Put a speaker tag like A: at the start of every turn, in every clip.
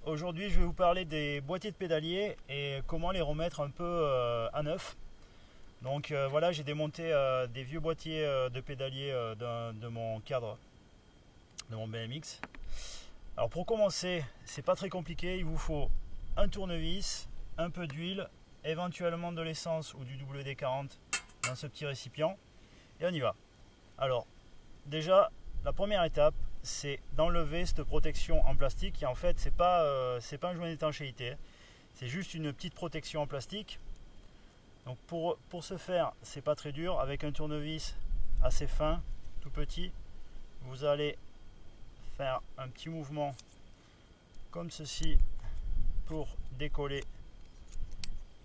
A: Aujourd'hui je vais vous parler des boîtiers de pédalier et comment les remettre un peu à neuf. Donc voilà, j'ai démonté des vieux boîtiers de pédalier de mon cadre, de mon BMX. Alors pour commencer, c'est pas très compliqué, il vous faut un tournevis, un peu d'huile, éventuellement de l'essence ou du WD-40 dans ce petit récipient et on y va. Alors déjà, la première étape, c'est d'enlever cette protection en plastique qui en fait c'est pas un joint d'étanchéité, c'est juste une petite protection en plastique. Donc pour ce faire, c'est pas très dur, avec un tournevis assez fin, tout petit, vous allez faire un petit mouvement comme ceci pour décoller.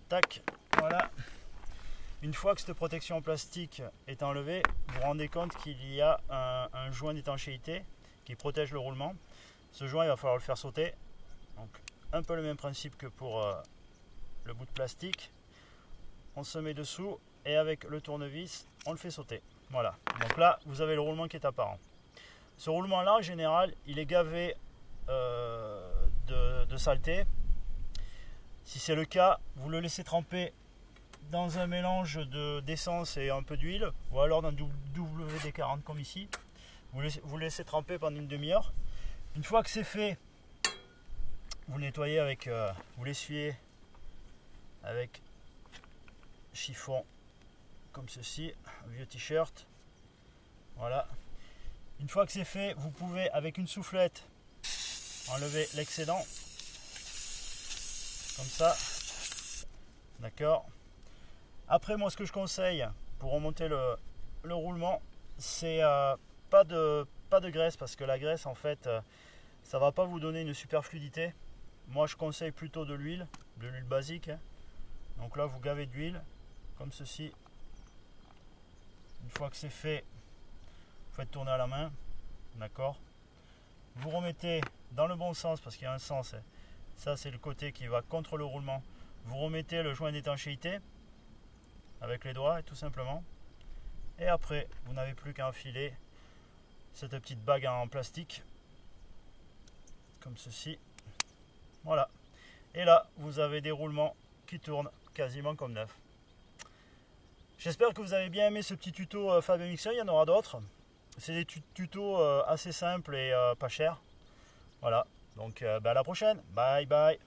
A: Tac, voilà. Une fois que cette protection en plastique est enlevée, vous vous rendez compte qu'il y a un joint d'étanchéité qui protège le roulement. Ce joint, il va falloir le faire sauter. Donc un peu le même principe que pour le bout de plastique. On se met dessous et avec le tournevis, on le fait sauter. Voilà. Donc là, vous avez le roulement qui est apparent. Ce roulement-là, en général, il est gavé de saleté. Si c'est le cas, vous le laissez tremper dans un mélange d'essence et un peu d'huile, ou alors dans WD-40 comme ici. Vous laissez tremper pendant une demi-heure. Une fois que c'est fait, vous le nettoyez avec, vous l'essuyez avec chiffon comme ceci, un vieux t-shirt. Voilà. Une fois que c'est fait, vous pouvez avec une soufflette enlever l'excédent comme ça. D'accord. Après, moi, ce que je conseille pour remonter le roulement, c'est pas de graisse, parce que la graisse, en fait, ça va pas vous donner une super fluidité. Moi, je conseille plutôt de l'huile basique. Donc là, vous gavez d'huile, comme ceci. Une fois que c'est fait, vous faites tourner à la main. D'accord. Vous remettez dans le bon sens, parce qu'il y a un sens. Ça, c'est le côté qui va contre le roulement. Vous remettez le joint d'étanchéité avec les doigts, tout simplement. Et après, vous n'avez plus qu'à enfiler cette petite bague en plastique, comme ceci. Voilà. Et là, vous avez des roulements qui tournent quasiment comme neuf. J'espère que vous avez bien aimé ce petit tuto Fab MXR. Il y en aura d'autres. C'est des tutos assez simples et pas chers. Voilà. Donc, à la prochaine. Bye bye.